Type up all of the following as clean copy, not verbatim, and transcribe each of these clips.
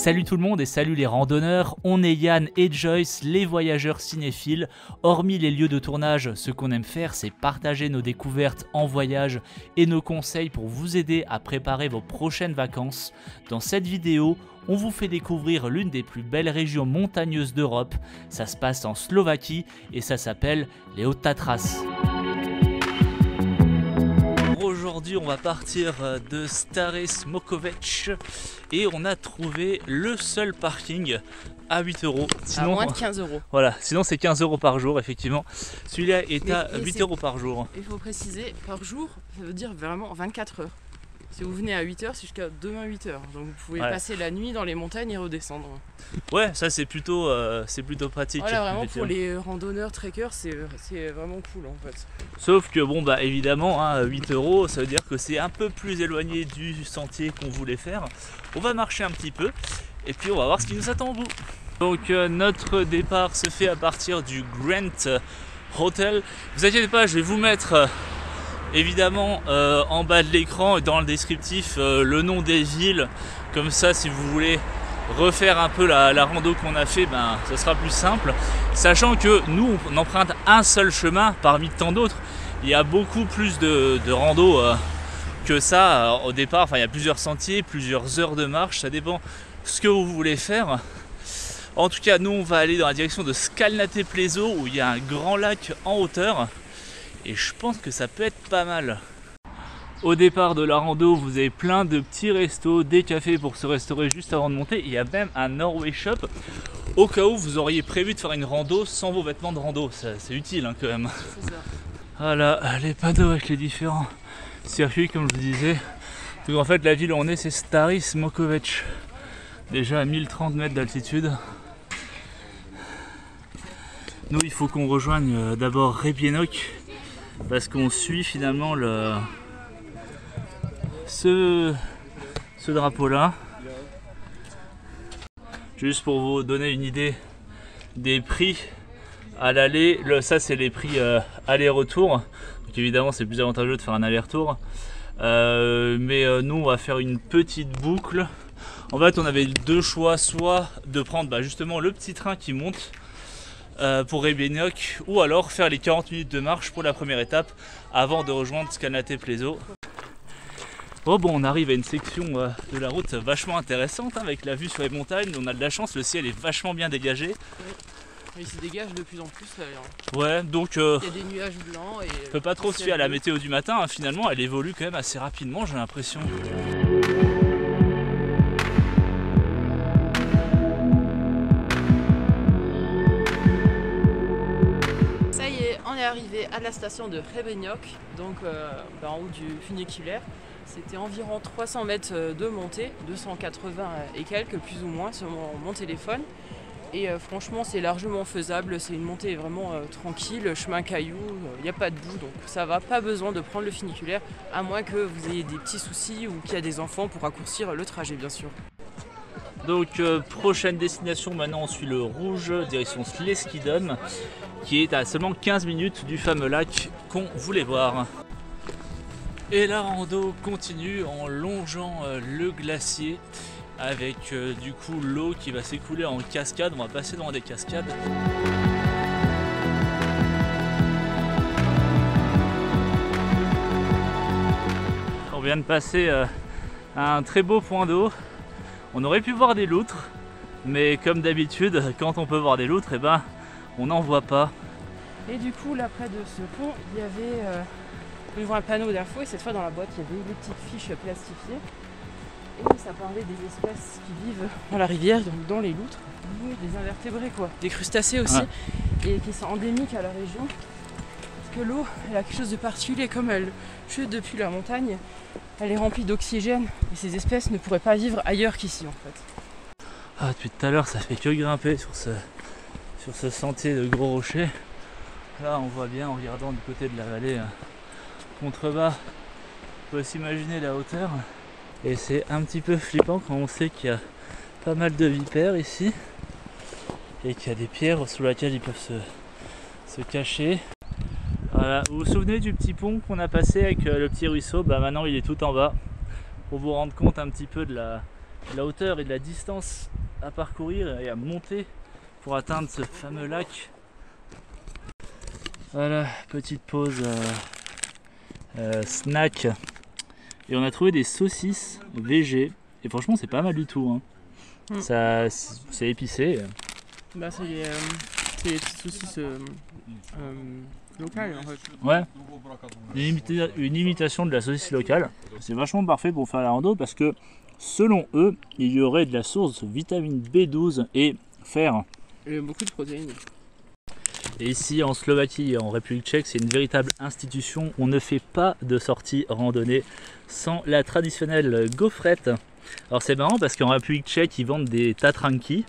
Salut tout le monde et salut les randonneurs, on est Yann et Joyce, les voyageurs cinéphiles. Hormis les lieux de tournage, ce qu'on aime faire c'est partager nos découvertes en voyage et nos conseils pour vous aider à préparer vos prochaines vacances. Dans cette vidéo, on vous fait découvrir l'une des plus belles régions montagneuses d'Europe. Ça se passe en Slovaquie et ça s'appelle les Hautes Tatras. Aujourd'hui on va partir de Stare Smokovec et on a trouvé le seul parking à 8 €. Sinon, à moins de 15 €. Voilà, sinon c'est 15 € par jour effectivement. Celui-là est à 8 € par jour. Il faut préciser, par jour, ça veut dire vraiment 24 heures. Si vous venez à 8 h, c'est jusqu'à demain 8 h. Donc vous pouvez passer la nuit dans les montagnes et redescendre. Ouais, ça c'est plutôt pratique. Voilà, vraiment pour les randonneurs, trekkers, c'est vraiment cool en fait. Sauf que bon bah évidemment, 8 €, ça veut dire que c'est un peu plus éloigné du sentier qu'on voulait faire. On va marcher un petit peu et puis on va voir ce qui nous attend au bout. Donc notre départ se fait à partir du Grand Hotel. Vous inquiétez pas, je vais vous mettre... évidemment en bas de l'écran et dans le descriptif le nom des villes, comme ça si vous voulez refaire un peu la rando qu'on a fait, ben ce sera plus simple, sachant que nous on emprunte un seul chemin parmi tant d'autres. Il y a beaucoup plus de rando que ça au départ, enfin il y a plusieurs sentiers, plusieurs heures de marche, ça dépend ce que vous voulez faire. En tout cas nous on va aller dans la direction de Skalnaté Pleso où il y a un grand lac en hauteur. Et je pense que ça peut être pas mal. Au départ de la rando, vous avez plein de petits restos, des cafés pour se restaurer juste avant de monter. Il y a même un Norway Shop au cas où vous auriez prévu de faire une rando sans vos vêtements de rando. C'est utile quand même. C'est ça. Voilà, les panneaux avec les différents circuits comme je vous disais. Donc en fait la ville où on est c'est Stare Smokovec. Déjà à 1030 mètres d'altitude. Nous il faut qu'on rejoigne d'abord Rebienok. Parce qu'on suit finalement ce drapeau là. Juste pour vous donner une idée des prix à l'aller, ça c'est les prix aller-retour. Donc évidemment c'est plus avantageux de faire un aller-retour. Mais nous on va faire une petite boucle. En fait on avait deux choix, soit de prendre justement le petit train qui monte pour Rebienok, ou alors faire les 40 minutes de marche pour la première étape avant de rejoindre Skalnaté Pleso. Oh bon, on arrive à une section de la route vachement intéressante avec la vue sur les montagnes. On a de la chance, le ciel est vachement bien dégagé. Il se dégage de plus en plus là. Ouais, donc il y a des nuages blancs et on peut pas trop se fier à la météo du matin, finalement elle évolue quand même assez rapidement, j'ai l'impression. Arrivé à la station de Rebienok, donc en haut du funiculaire. C'était environ 300 mètres de montée, 280 et quelques plus ou moins sur mon téléphone. Et franchement c'est largement faisable, c'est une montée vraiment tranquille, chemin caillou, il n'y a pas de boue, donc ça va, pas besoin de prendre le funiculaire, à moins que vous ayez des petits soucis ou qu'il y a des enfants pour raccourcir le trajet bien sûr. Donc prochaine destination, maintenant on suit le rouge, direction Sleskidom, qui est à seulement 15 minutes du fameux lac qu'on voulait voir. Et la rando continue en longeant le glacier avec du coup l'eau qui va s'écouler en cascade. On va passer dans des cascades. On vient de passer à un très beau point d'eau. On aurait pu voir des loutres, mais comme d'habitude, quand on peut voir des loutres, on n'en voit pas. Et du coup, là près de ce pont, il y avait un panneau d'infos, et cette fois dans la boîte, il y avait des petites fiches plastifiées. Et ça parlait des espèces qui vivent dans la rivière, donc dans les loutres, des invertébrés quoi, des crustacés aussi, et qui sont endémiques à la région. Parce que l'eau, elle a quelque chose de particulier, comme elle chute depuis la montagne, elle est remplie d'oxygène, et ces espèces ne pourraient pas vivre ailleurs qu'ici en fait. Depuis tout à l'heure, ça fait que grimper sur ce sentier de gros rochers. Là, on voit bien en regardant du côté de la vallée contrebas, on peut s'imaginer la hauteur. Et c'est un petit peu flippant quand on sait qu'il y a pas mal de vipères ici et qu'il y a des pierres sous lesquelles ils peuvent se cacher. Voilà, vous vous souvenez du petit pont qu'on a passé avec le petit ruisseau? Maintenant il est tout en bas pour vous rendre compte un petit peu de la hauteur et de la distance à parcourir et à monter pour atteindre ce fameux lac. Voilà, petite pause snack. Et on a trouvé des saucisses VG. Et franchement, c'est pas mal du tout. Hein. Ça, c'est épicé. Bah, c'est les petites saucisses locales en fait. Ouais, une imitation de la saucisse locale. C'est vachement parfait pour faire la rando parce que selon eux, il y aurait de la source de vitamine B12 et fer. Et beaucoup de protéines. Et ici en Slovaquie et en République tchèque, c'est une véritable institution. On ne fait pas de sortie randonnée sans la traditionnelle gaufrette. Alors c'est marrant parce qu'en République tchèque, ils vendent des tatranky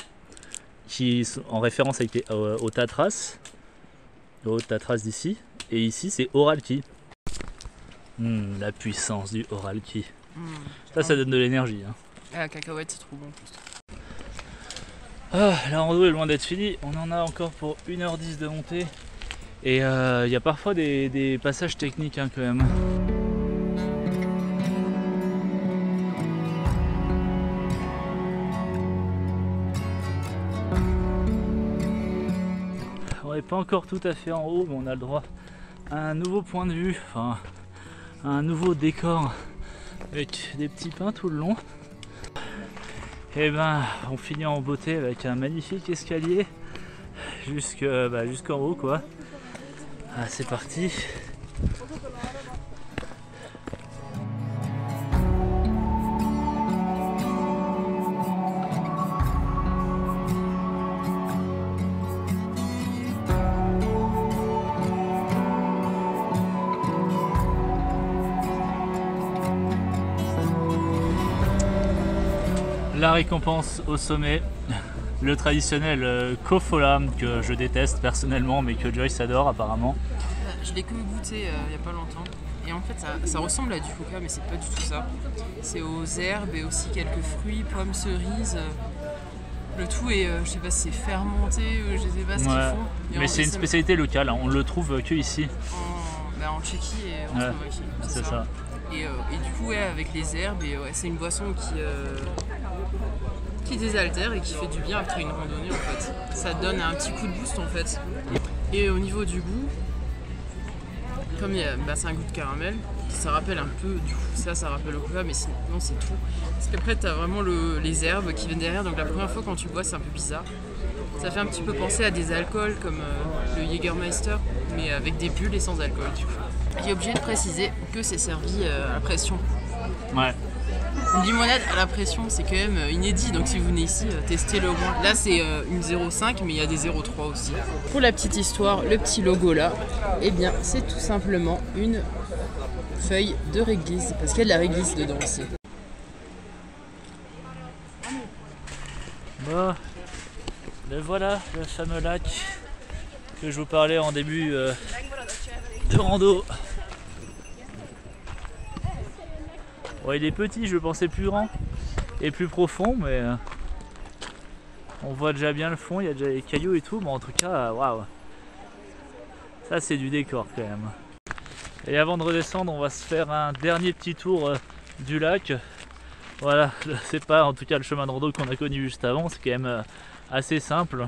qui sont en référence avec aux Tatras, aux Tatras d'ici. Et ici, c'est Oralki. La puissance du Oralki. Ça donne de l'énergie. Hein. Ah, la cacahuète, c'est trop bon. Ah, la rando est loin d'être finie. On en a encore pour 1h10 de montée. Et il y a parfois des passages techniques hein, quand même. On n'est pas encore tout à fait en haut, mais on a le droit à un nouveau point de vue, enfin un nouveau décor avec des petits pins tout le long. Et ben on finit en beauté avec un magnifique escalier jusqu'en haut quoi. Ah, c'est parti. La récompense au sommet, le traditionnel kofola que je déteste personnellement mais que Joyce adore apparemment. Je l'ai que goûté il n'y a pas longtemps et en fait ça ressemble à du coca mais c'est pas du tout ça. C'est aux herbes et aussi quelques fruits, pommes, cerises. Le tout est, je sais pas si c'est fermenté, je sais pas ce qu'ils font. Mais c'est une spécialité locale, hein. On le trouve que ici. En Tchéquie et en Slovaquie. C'est ça. Et du coup avec les herbes, et c'est une boisson qui désaltère et qui fait du bien après une randonnée en fait. Ça donne un petit coup de boost en fait. Et au niveau du goût, comme c'est un goût de caramel, ça rappelle un peu, du coup ça rappelle le coca mais sinon c'est tout. Parce qu'après t'as vraiment les herbes qui viennent derrière, donc la première fois quand tu bois c'est un peu bizarre. Ça fait un petit peu penser à des alcools comme le Jägermeister, mais avec des bulles et sans alcool du coup. J'ai obligé de préciser que c'est servi à la pression. Ouais. Une limonade à la pression, c'est quand même inédit, donc si vous venez ici, testez-le au moins. Là, c'est une 0,5, mais il y a des 0,3 aussi. Pour la petite histoire, le petit logo là, eh bien, c'est tout simplement une feuille de réglisse, parce qu'il y a de la réglisse dedans aussi. Bon, le voilà, le fameux lac que je vous parlais en début de rando. Bon, il est petit, je pensais plus grand et plus profond, mais on voit déjà bien le fond, il y a déjà les cailloux et tout, mais en tout cas, waouh, ça c'est du décor quand même. Et avant de redescendre, on va se faire un dernier petit tour du lac. Voilà, c'est pas en tout cas le chemin de rando qu'on a connu juste avant, c'est quand même assez simple.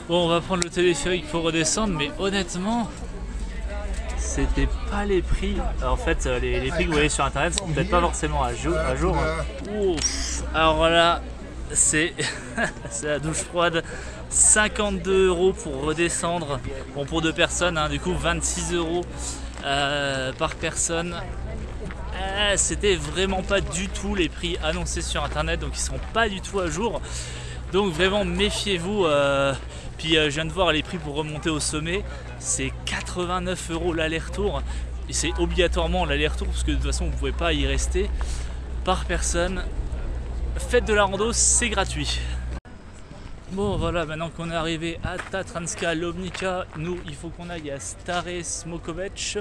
Bon, on va prendre le téléphérique pour redescendre, mais honnêtement, c'était pas les prix. En fait, les prix que vous voyez sur internet sont peut-être pas forcément à jour. Ouf. Alors là, c'est la douche froide. 52 € pour redescendre. Bon, pour deux personnes, hein, du coup 26 € par personne. C'était vraiment pas du tout les prix annoncés sur internet, donc ils sont pas du tout à jour. Donc vraiment méfiez-vous. Puis je viens de voir les prix pour remonter au sommet, c'est 89 € l'aller-retour. Et c'est obligatoirement l'aller-retour parce que de toute façon vous ne pouvez pas y rester par personne. Faites de la rando, c'est gratuit. Bon voilà, maintenant qu'on est arrivé à Tatranska Lomnica, nous il faut qu'on aille à Stare Smokovec.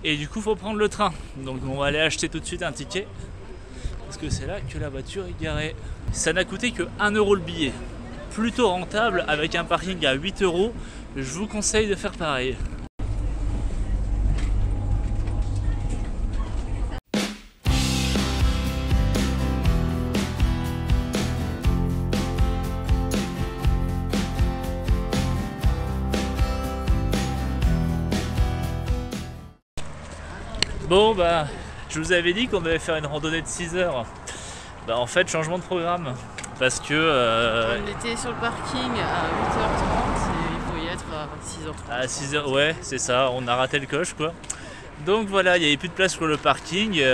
Et du coup il faut prendre le train. Donc on va aller acheter tout de suite un ticket. Parce que c'est là que la voiture est garée. Ça n'a coûté que 1 € le billet. Plutôt rentable avec un parking à 8 € je vous conseille de faire pareil. Bon bah, je vous avais dit qu'on devait faire une randonnée de 6 heures. Bah en fait, changement de programme. Parce que... On était sur le parking à 8h30 et il faut y être à 6h30. À 6h, ouais, c'est ça, on a raté le coche quoi. Donc voilà, il n'y avait plus de place sur le parking Et du coup,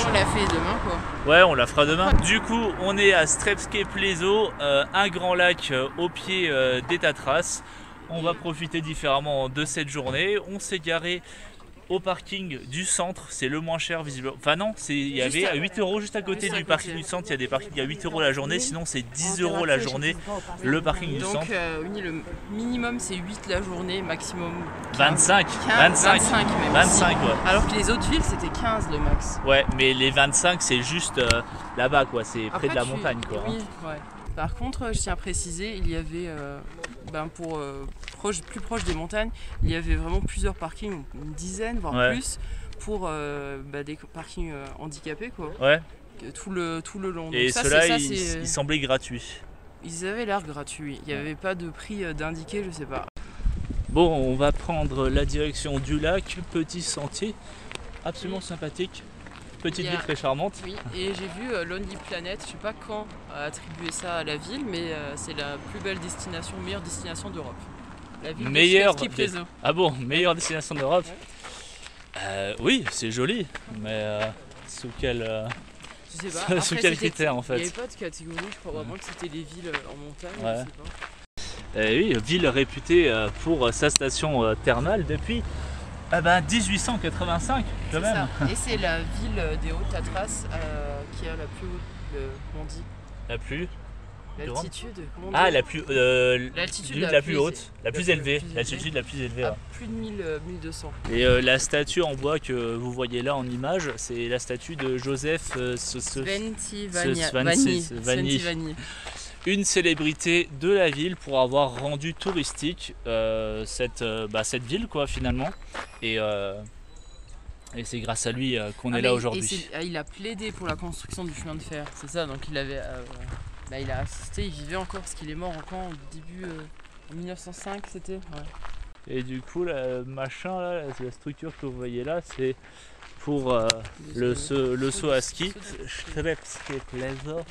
on l'a fait demain quoi. Ouais, on la fera demain. Du coup, on est à Strepske Pleso, un grand lac au pied des Tatras. On va profiter différemment de cette journée. On s'est garé au parking du centre, c'est le moins cher visiblement. Enfin non, il y avait à 8 € juste à côté du parking du centre. Il y a des parkings à 8 € la journée, sinon c'est 10 € la journée le parking du centre. Donc le minimum c'est 8 la journée, maximum 25 même. 25 ouais. Alors que les autres villes c'était 15 le max. Ouais, mais les 25 c'est juste là-bas quoi, c'est près de la montagne quoi. Oui, ouais. Par contre, je tiens à préciser, il y avait, plus proche des montagnes, il y avait vraiment plusieurs parkings, une dizaine, voire plus, pour des parkings handicapés, quoi. Ouais. Tout le long. Et ceux-là, ils semblaient gratuits. Ils avaient l'air gratuits. Il n'y avait pas de prix d'indiqué, je sais pas. Bon, on va prendre la direction du lac, petit sentier, absolument sympathique. Petite ville très charmante. Oui, et j'ai vu Lonely Planet, je sais pas quand a attribué ça à la ville, mais c'est la plus belle destination, meilleure destination d'Europe. La ville de Pleso. Ah bon, meilleure destination d'Europe. Oui, c'est joli, mais sous quel, je sais pas. sous quel critère en fait? Il n'y avait pas de catégorie, je crois vraiment que c'était les villes en montagne, ouais. Je sais pas. Oui, ville réputée pour sa station thermale depuis 1885 quand même. Ça. Et c'est la ville des Hautes Tatras qui a la plus haute, comment on dit? La plus l'altitude, comment on dit? Ah, l'altitude la plus haute, la plus élevée, l'altitude la plus élevée. À plus de 1200. Et la statue en bois que vous voyez là en image, c'est la statue de Joseph Sventivani. Une célébrité de la ville pour avoir rendu touristique cette ville quoi finalement et c'est grâce à lui qu'on est là aujourd'hui. Il a plaidé pour la construction du chemin de fer, c'est ça, donc il avait il a assisté, il vivait encore parce qu'il est mort encore au début en 1905 c'était. Ouais. Et du coup machin là, la structure que vous voyez là c'est pour le saut à ski. Strepske Pleso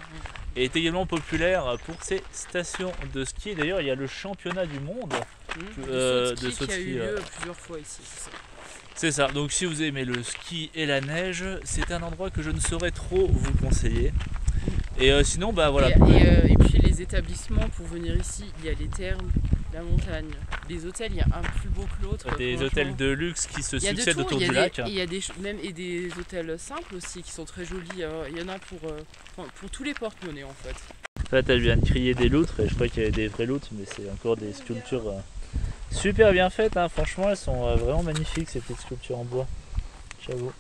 est également populaire pour ses stations de ski. D'ailleurs, il y a le championnat du monde de saut de ski qui a eu lieu plusieurs fois ici. C'est ça. Donc, si vous aimez le ski et la neige, c'est un endroit que je ne saurais trop vous conseiller. Et sinon, bah voilà. Et puis les établissements pour venir ici, il y a les thermes, la montagne, les hôtels, il y a un plus beau que l'autre. Des hôtels de luxe qui se succèdent autour du lac. Il y a des hôtels simples aussi qui sont très jolis. Il y en a pour tous les porte-monnaies en fait. En fait, elle vient de crier des loutres et je crois qu'il y avait des vraies loutres, mais c'est encore des sculptures super bien faites. Hein. Franchement, elles sont vraiment magnifiques ces petites sculptures en bois. J'avoue.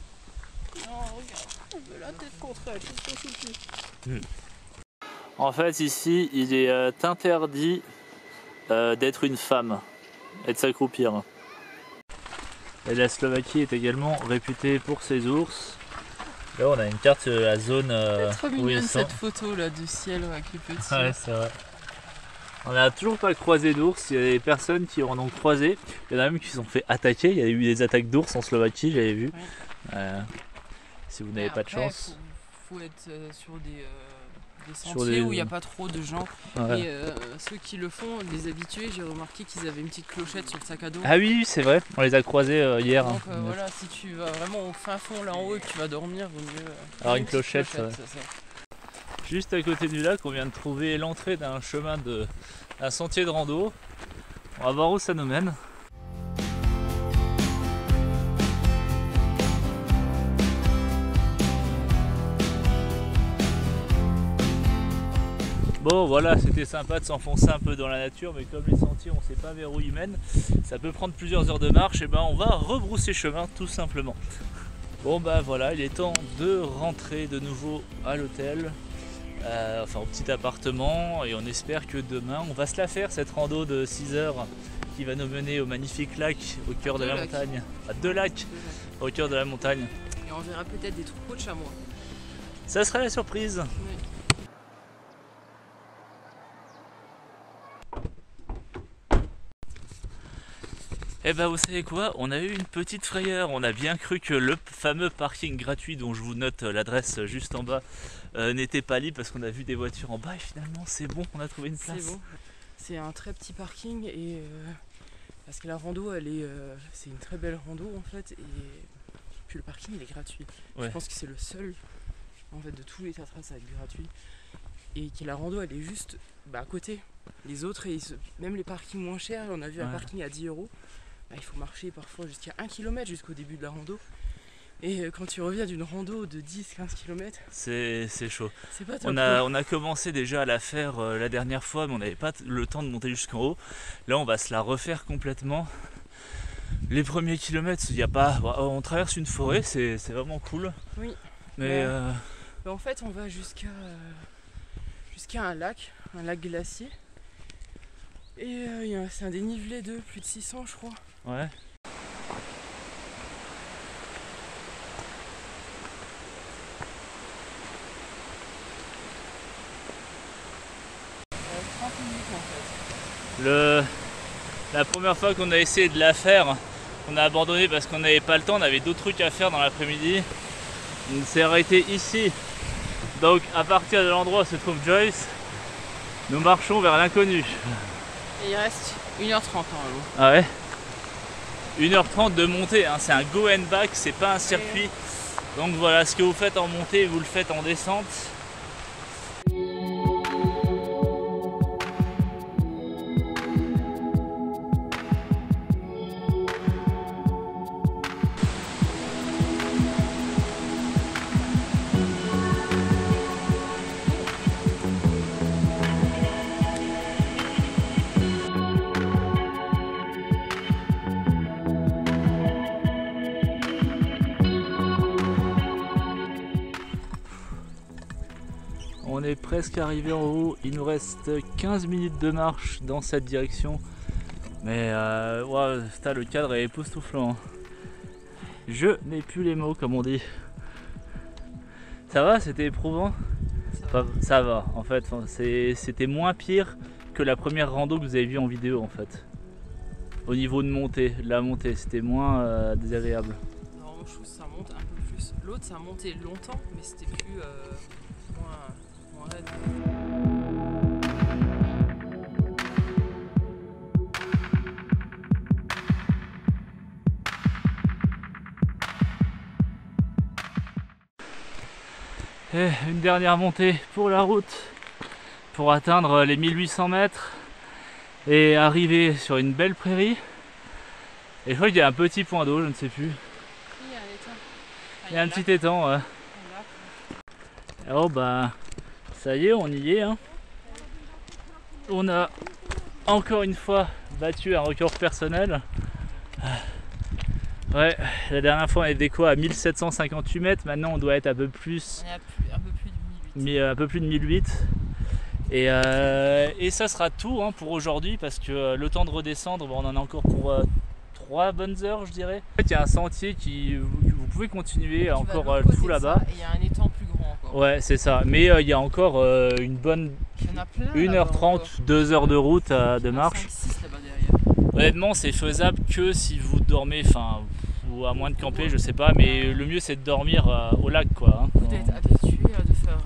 Non, regarde, la tête contre elle, c'est En fait, ici, il est interdit d'être une femme et de s'accroupir. Et la Slovaquie est également réputée pour ses ours. Là, on a une carte de la zone trop mignonne cette photo là du ciel avec les petits. Ouais, c'est vrai. On n'a toujours pas croisé d'ours. Il y a des personnes qui en ont croisé. Il y en a même qui se sont fait attaquer. Il y a eu des attaques d'ours en Slovaquie, j'avais vu. Ouais. Si vous n'avez pas de chance. Faut être sur des sentiers où il n'y a pas trop de gens. Ouais. Et ceux qui le font, les habitués, j'ai remarqué qu'ils avaient une petite clochette sur le sac à dos. Ah oui, c'est vrai, on les a croisés hier. Donc voilà, si tu vas vraiment au fin fond là en haut et que tu vas dormir, vaut mieux avoir une clochette. Ça. Juste à côté du lac, on vient de trouver l'entrée d'un chemin d'un sentier de rando. On va voir où ça nous mène. Bon voilà, c'était sympa de s'enfoncer un peu dans la nature, mais comme les sentiers on ne sait pas vers où ils mènent, ça peut prendre plusieurs heures de marche, et ben on va rebrousser chemin tout simplement. Bon bah voilà, il est temps de rentrer de nouveau à l'hôtel. enfin au petit appartement, et on espère que demain on va se la faire, cette rando de 6 heures qui va nous mener au magnifique lac au cœur de la montagne. À 2 lacs au cœur de la montagne. Et on verra peut-être des troupeaux de chamois. Ça sera la surprise. Oui. Et bah vous savez quoi, on a eu une petite frayeur, on a bien cru que le fameux parking gratuit dont je vous note l'adresse juste en bas n'était pas libre parce qu'on a vu des voitures en bas et finalement c'est bon, on a trouvé une place. C'est bon. C'est un très petit parking et parce que la rando c'est une très belle rando en fait, et puis le parking il est gratuit. Ouais. Je pense que c'est le seul en fait de tous les Tatras à être gratuit, et que la rando elle est juste à côté. Les autres, même les parkings moins chers, on a vu un parking à 10 €. Il faut marcher parfois jusqu'à 1 km jusqu'au début de la rando. Et quand tu reviens d'une rando de 10-15 km, c'est chaud. C'est pas top. On a commencé déjà à la faire la dernière fois, mais on n'avait pas le temps de monter jusqu'en haut. Là, on va se la refaire complètement. Les premiers kilomètres, il y a pas, on traverse une forêt, c'est vraiment cool. Oui. Mais en fait, on va jusqu'à un lac glacier. Et c'est un dénivelé de plus de 600, je crois. Ouais. 30 minutes en fait. La première fois qu'on a essayé de la faire, on a abandonné parce qu'on n'avait pas le temps, on avait d'autres trucs à faire dans l'après-midi. On s'est arrêté ici. Donc à partir de l'endroit où se trouve Joyce, nous marchons vers l'inconnu. Et il reste 1h30 normalement. Ah ouais, 1h30 de montée, hein. C'est un go and back, c'est pas un circuit. Donc voilà, ce que vous faites en montée, vous le faites en descente. On est presque arrivé en haut, il nous reste 15 minutes de marche dans cette direction. Mais wow, le cadre est époustouflant. Je n'ai plus les mots comme on dit. Ça va, c'était éprouvant? Ça va, en fait, c'était moins pire que la première rando que vous avez vue en vidéo en fait. Au niveau de montée, la montée, c'était moins désagréable. Non, je trouve que ça monte un peu plus. L'autre ça montait longtemps, mais c'était plus moins raide. Et une dernière montée pour la route pour atteindre les 1800 mètres et arriver sur une belle prairie. Et je crois qu'il y a un petit point d'eau, je ne sais plus. Il y a un étang. Il y a un petit étang, ouais. Oh bah ça y est, on y est, hein. On a encore une fois battu un record personnel. Ouais, la dernière fois on était quoi, à 1758 mètres, maintenant on doit être un peu plus. On est un peu plus de 1008. Un peu plus de 1008. Et ça sera tout hein, pour aujourd'hui parce que le temps de redescendre, on en a encore pour 3 bonnes heures je dirais. En fait il y a un sentier qui vous pouvez continuer encore tout là-bas. Et il y a un étang plus grand encore. Ouais c'est ça, mais il y a encore une bonne 1h30, 2 heures de route de marche. 5, 6 là-bas derrière. Honnêtement c'est faisable que si vous dormez, ou à moins de camper je sais pas, mais le mieux c'est de dormir au lac quoi. Vous êtes habitué de faire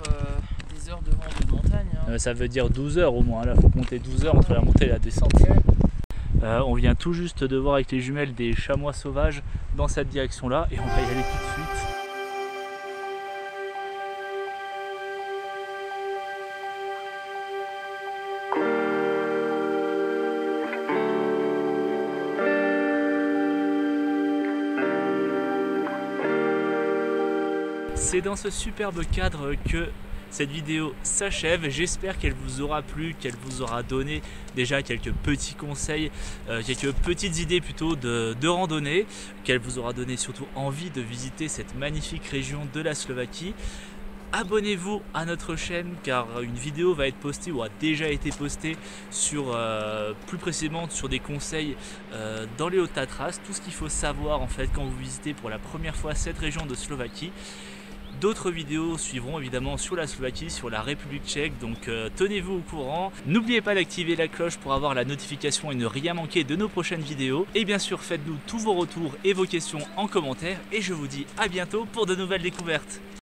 des heures de rando de montagne. Hein. Ça veut dire 12 heures au moins, là faut compter 12 heures entre la montée et la descente. On vient tout juste de voir avec les jumelles des chamois sauvages dans cette direction là et on va y aller tout de suite. C'est dans ce superbe cadre que cette vidéo s'achève. J'espère qu'elle vous aura plu, qu'elle vous aura donné déjà quelques petits conseils, quelques petites idées plutôt de randonnée, qu'elle vous aura donné surtout envie de visiter cette magnifique région de la Slovaquie. abonnez-vous à notre chaîne car une vidéo va être postée ou a déjà été postée sur plus précisément sur des conseils dans les Hautes-Tatras, tout ce qu'il faut savoir en fait quand vous visitez pour la première fois cette région de Slovaquie. D'autres vidéos suivront évidemment sur la Slovaquie, sur la République tchèque, donc tenez-vous au courant. N'oubliez pas d'activer la cloche pour avoir la notification et ne rien manquer de nos prochaines vidéos. Et bien sûr, faites-nous tous vos retours et vos questions en commentaire. Et je vous dis à bientôt pour de nouvelles découvertes.